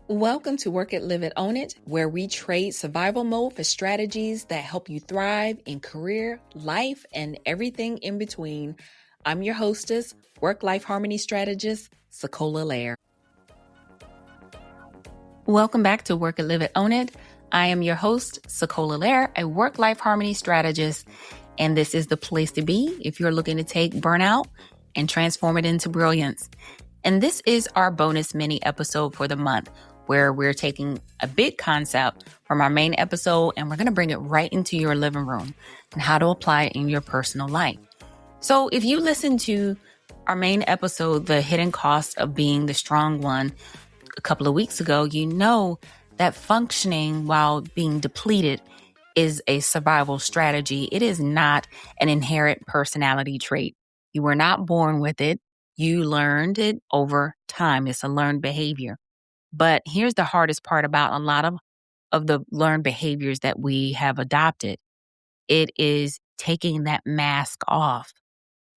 Welcome to Work It, Live It, Own It, where we trade survival mode for strategies that help you thrive in career, life, and everything in between. I'm your hostess, work-life harmony strategist, SaCola Lehr. Welcome back to Work It, Live It, Own It. I am your host, SaCola Lehr, a work-life harmony strategist, and this is the place to be if you're looking to take burnout and transform it into brilliance. And this is our bonus mini episode for the month, where we're taking a big concept from our main episode and we're going to bring it right into your living room and how to apply it in your personal life. So if you listen to our main episode, The Hidden Cost of Being the Strong One, a couple of weeks ago, you know that functioning while being depleted is a survival strategy. It is not an inherent personality trait. You were not born with it. You learned it over time. It's a learned behavior. But here's the hardest part about a lot of the learned behaviors that we have adopted. It is taking that mask off,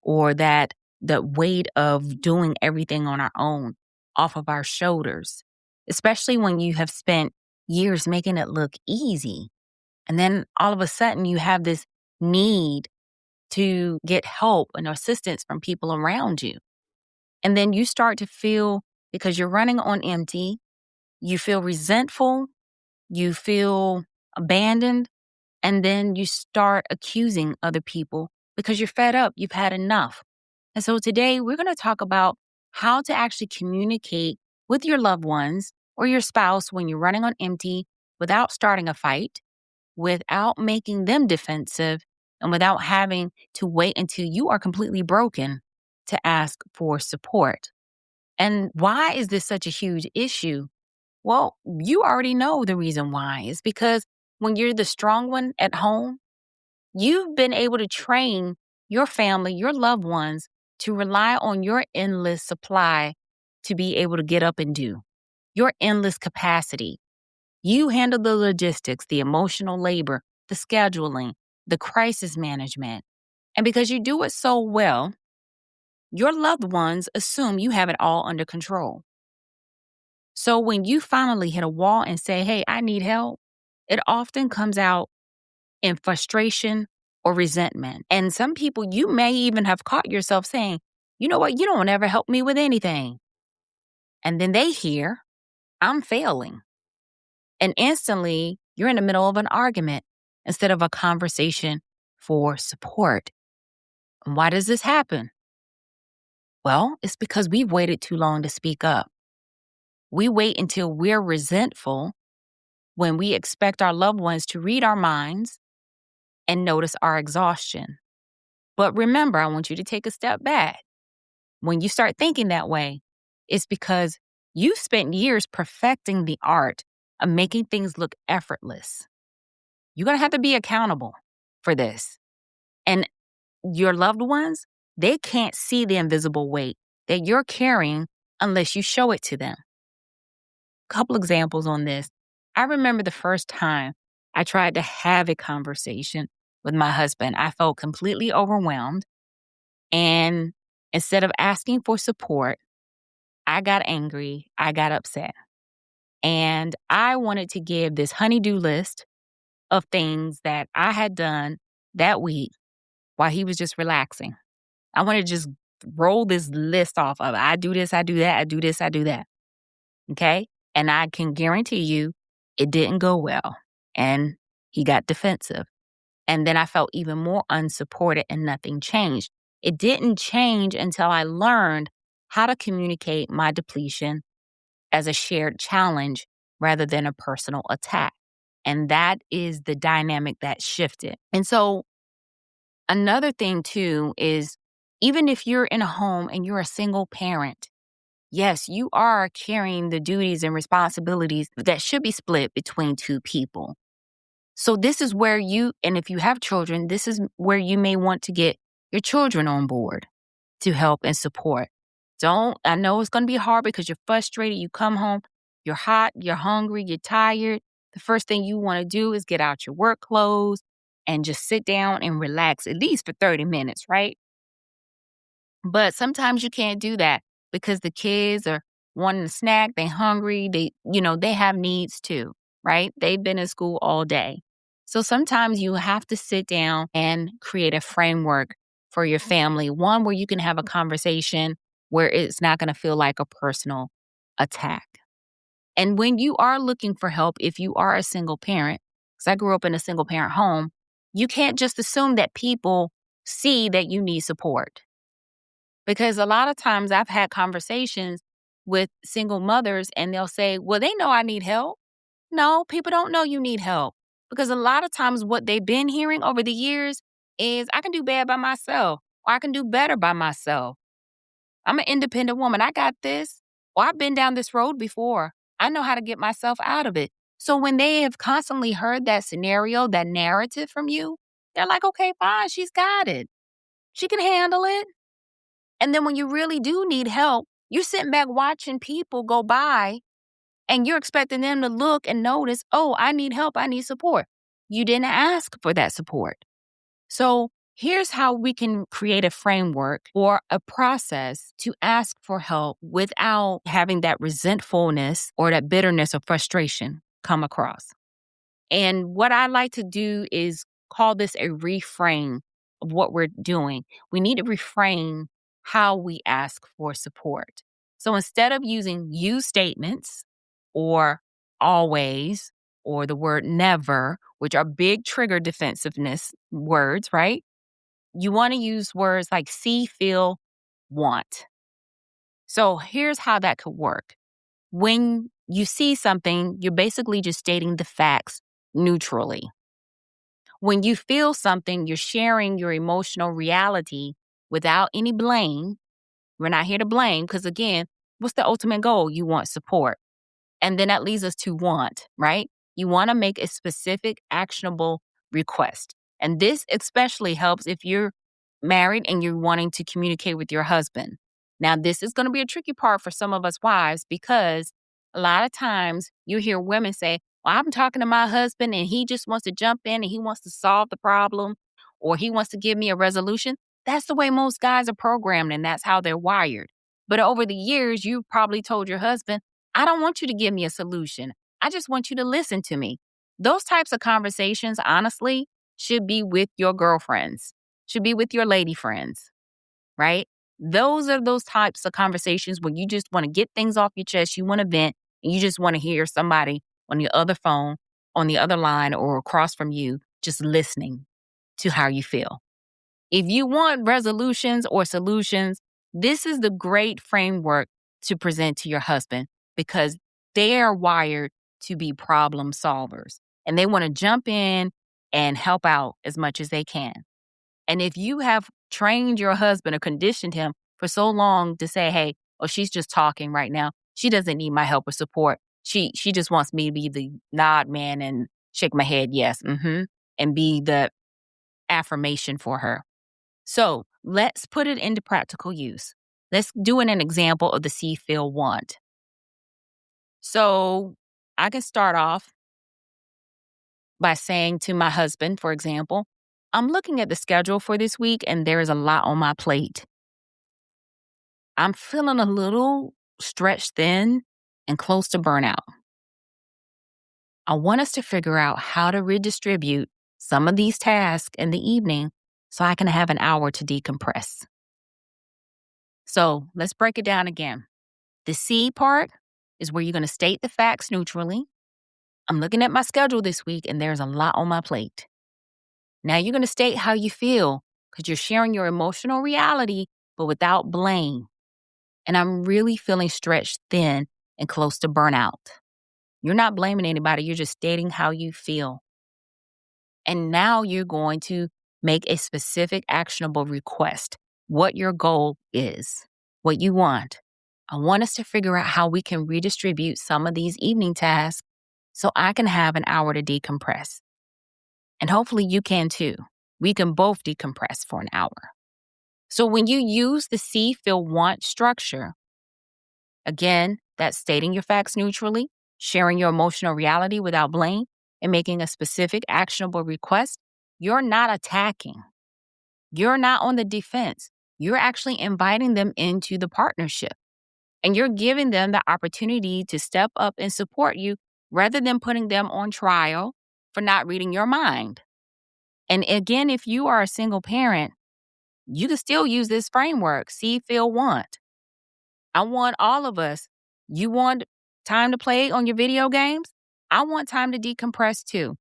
or that the weight of doing everything on our own off of our shoulders, especially when you have spent years making it look easy. And then all of a sudden you have this need to get help and assistance from people around you. And then you start to feel, because you're running on empty, you feel resentful, you feel abandoned, and then you start accusing other people because you're fed up, you've had enough. And so today we're going to talk about how to actually communicate with your loved ones or your spouse when you're running on empty without starting a fight, without making them defensive, and without having to wait until you are completely broken to ask for support. And why is this such a huge issue? Well, you already know the reason why. It's because when you're the strong one at home, you've been able to train your family, your loved ones, to rely on your endless supply to be able to get up and do, your endless capacity. You handle the logistics, the emotional labor, the scheduling, the crisis management. And because you do it so well, your loved ones assume you have it all under control. So when you finally hit a wall and say, hey, I need help, it often comes out in frustration or resentment. And some people, you may even have caught yourself saying, you know what, you don't ever help me with anything. And then they hear, I'm failing. And instantly, you're in the middle of an argument instead of a conversation for support. And why does this happen? Well, it's because we've waited too long to speak up. We wait until we're resentful when we expect our loved ones to read our minds and notice our exhaustion. But remember, I want you to take a step back. When you start thinking that way, it's because you've spent years perfecting the art of making things look effortless. You're going to have to be accountable for this. And your loved ones, they can't see the invisible weight that you're carrying unless you show it to them. Couple examples on this. I remember the first time I tried to have a conversation with my husband. I felt completely overwhelmed. And instead of asking for support, I got angry. I got upset. And I wanted to give this honey-do list of things that I had done that week while he was just relaxing. I wanted to just roll this list off of, I do this, I do that, I do this, I do that. Okay? And I can guarantee you it didn't go well. And he got defensive. And then I felt even more unsupported and nothing changed. It didn't change until I learned how to communicate my depletion as a shared challenge rather than a personal attack. And that is the dynamic that shifted. And so another thing too is, even if you're in a home and you're a single parent, yes, you are carrying the duties and responsibilities that should be split between two people. So this is where and if you have children, this is where you may want to get your children on board to help and support. I know it's going to be hard because you're frustrated. You come home, you're hot, you're hungry, you're tired. The first thing you want to do is get out your work clothes and just sit down and relax, at least for 30 minutes, right? But sometimes you can't do that because the kids are wanting a snack, they hungry, they have needs too, right? They've been in school all day. So sometimes you have to sit down and create a framework for your family, one where you can have a conversation where it's not going to feel like a personal attack. And when you are looking for help, if you are a single parent, because I grew up in a single parent home, you can't just assume that people see that you need support. Because a lot of times I've had conversations with single mothers and they'll say, well, they know I need help. No, people don't know you need help. Because a lot of times what they've been hearing over the years is I can do bad by myself or I can do better by myself. I'm an independent woman. I got this. Or I've been down this road before. I know how to get myself out of it. So when they have constantly heard that scenario, that narrative from you, they're like, okay, fine, she's got it. She can handle it. And then when you really do need help, you're sitting back watching people go by and you're expecting them to look and notice, oh, I need help. I need support. You didn't ask for that support. So here's how we can create a framework or a process to ask for help without having that resentfulness or that bitterness or frustration come across. And what I like to do is call this a reframe of what we're doing. We need to reframe how we ask for support. So instead of using you statements or always or the word never, which are big trigger defensiveness words, right? You want to use words like see, feel, want. So here's how that could work. When you see something, you're basically just stating the facts neutrally. When you feel something, you're sharing your emotional reality without any blame. We're not here to blame because, again, what's the ultimate goal? You want support. And then that leads us to want, right? You want to make a specific, actionable request. And this especially helps if you're married and you're wanting to communicate with your husband. Now, this is going to be a tricky part for some of us wives because a lot of times you hear women say, well, I'm talking to my husband and he just wants to jump in and he wants to solve the problem or he wants to give me a resolution. That's the way most guys are programmed and that's how they're wired. But over the years, you probably told your husband, I don't want you to give me a solution. I just want you to listen to me. Those types of conversations, honestly, should be with your girlfriends, should be with your lady friends, right? Those are those types of conversations where you just want to get things off your chest, you want to vent, and you just want to hear somebody on your other phone, on the other line, or across from you, just listening to how you feel. If you want resolutions or solutions, this is the great framework to present to your husband because they are wired to be problem solvers and they want to jump in and help out as much as they can. And if you have trained your husband or conditioned him for so long to say, hey, oh, she's just talking right now. She doesn't need my help or support. She just wants me to be the nod man and shake my head, yes, and be the affirmation for her. So let's put it into practical use. Let's do an example of the see, feel, want. So I can start off by saying to my husband, for example, I'm looking at the schedule for this week and there is a lot on my plate. I'm feeling a little stretched thin and close to burnout. I want us to figure out how to redistribute some of these tasks in the evening so I can have an hour to decompress. So let's break it down again. The C part is where you're going to state the facts neutrally. I'm looking at my schedule this week and there's a lot on my plate. Now you're going to state how you feel because you're sharing your emotional reality, but without blame. And I'm really feeling stretched thin and close to burnout. You're not blaming anybody. You're just stating how you feel. And now you're going to make a specific actionable request, what your goal is, what you want. I want us to figure out how we can redistribute some of these evening tasks so I can have an hour to decompress. And hopefully you can too. We can both decompress for an hour. So when you use the see, feel, want structure, again, that's stating your facts neutrally, sharing your emotional reality without blame, and making a specific actionable request, you're not attacking. You're not on the defense. You're actually inviting them into the partnership. And you're giving them the opportunity to step up and support you rather than putting them on trial for not reading your mind. And again, if you are a single parent, you can still use this framework, see, feel, want. I want all of us. You want time to play on your video games? I want time to decompress too.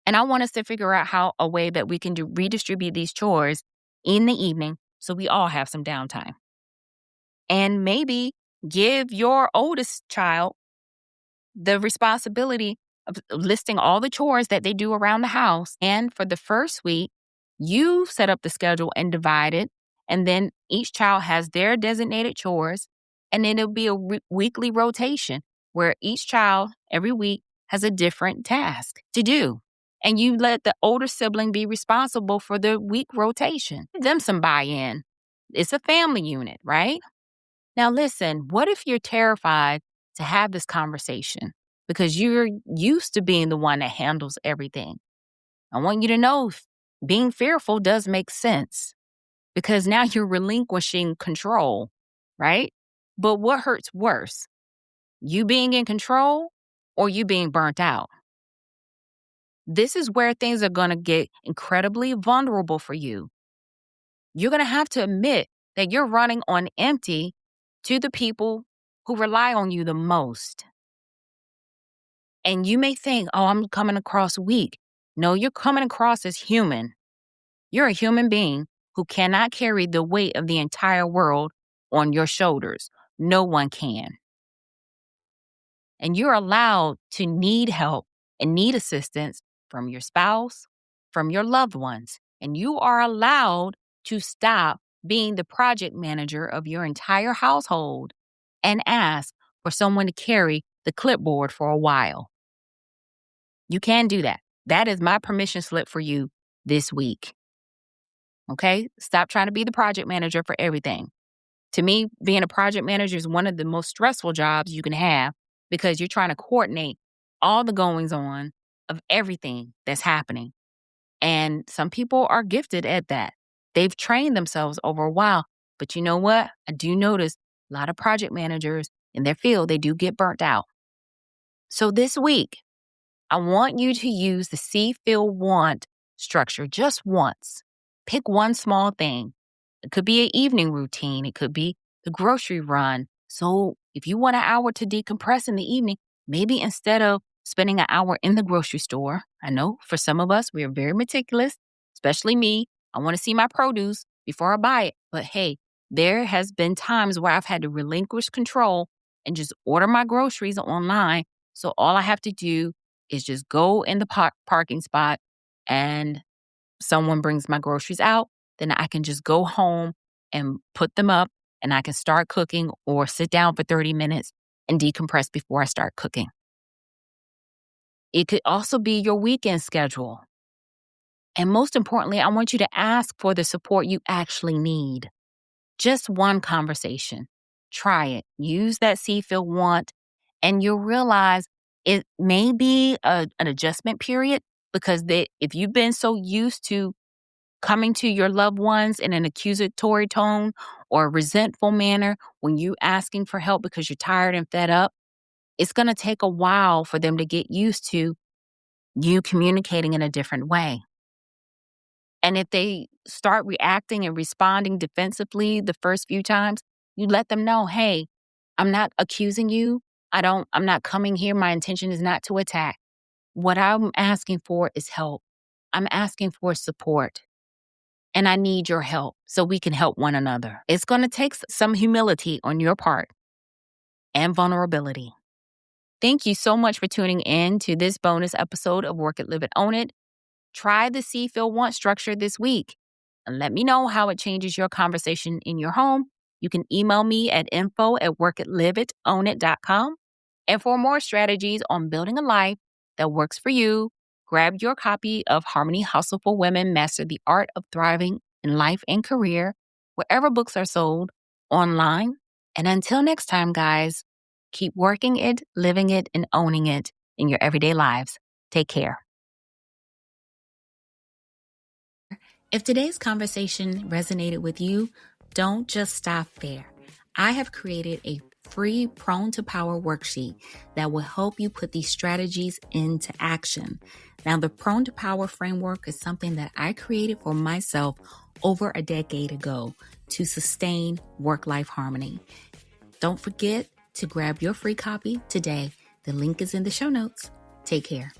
And I want us to figure out how a way that we can redistribute these chores in the evening so we all have some downtime. And maybe give your oldest child the responsibility of listing all the chores that they do around the house. And for the first week, you set up the schedule and divide it. And then each child has their designated chores. And then it'll be a weekly rotation where each child every week has a different task to do. And you let the older sibling be responsible for the week rotation. Give them some buy-in. It's a family unit, right? Now, listen, what if you're terrified to have this conversation because you're used to being the one that handles everything? I want you to know being fearful does make sense because now you're relinquishing control, right? But what hurts worse? You being in control or you being burnt out? This is where things are going to get incredibly vulnerable for you. You're going to have to admit that you're running on empty to the people who rely on you the most. And you may think, oh, I'm coming across weak. No, you're coming across as human. You're a human being who cannot carry the weight of the entire world on your shoulders. No one can. And you're allowed to need help and need assistance from your spouse, from your loved ones. And you are allowed to stop being the project manager of your entire household and ask for someone to carry the clipboard for a while. You can do that. That is my permission slip for you this week. Okay? Stop trying to be the project manager for everything. To me, being a project manager is one of the most stressful jobs you can have because you're trying to coordinate all the goings on of everything that's happening. And some people are gifted at that. They've trained themselves over a while. But you know what? I do notice a lot of project managers in their field, they do get burnt out. So this week, I want you to use the see, feel, want structure just once. Pick one small thing. It could be an evening routine. It could be the grocery run. So if you want an hour to decompress in the evening, maybe instead of spending an hour in the grocery store, I know for some of us, we are very meticulous, especially me. I want to see my produce before I buy it. But hey, there has been times where I've had to relinquish control and just order my groceries online. So all I have to do is just go in the parking spot and someone brings my groceries out. Then I can just go home and put them up and I can start cooking or sit down for 30 minutes and decompress before I start cooking. It could also be your weekend schedule. And most importantly, I want you to ask for the support you actually need. Just one conversation. Try it. Use that see, feel, want, and you'll realize it may be an adjustment period because if you've been so used to coming to your loved ones in an accusatory tone or resentful manner when you asking for help because you're tired and fed up, it's going to take a while for them to get used to you communicating in a different way. And if they start reacting and responding defensively the first few times, you let them know, hey, I'm not accusing you. I'm not coming here. My intention is not to attack. What I'm asking for is help. I'm asking for support. And I need your help so we can help one another. It's going to take some humility on your part and vulnerability. Thank you so much for tuning in to this bonus episode of Work It, Live It, Own It. Try the see, feel, want structure this week and let me know how it changes your conversation in your home. You can email me at info@workitliveitownit.com. And for more strategies on building a life that works for you, grab your copy of Harmony Hustle for Women, Master the Art of Thriving in Life and Career, wherever books are sold, online. And until next time, guys, keep working it, living it, and owning it in your everyday lives. Take care. If today's conversation resonated with you, don't just stop there. I have created a free Prone to Power worksheet that will help you put these strategies into action. Now, the Prone to Power framework is something that I created for myself over a decade ago to sustain work-life harmony. Don't forget to grab your free copy today. The link is in the show notes. Take care.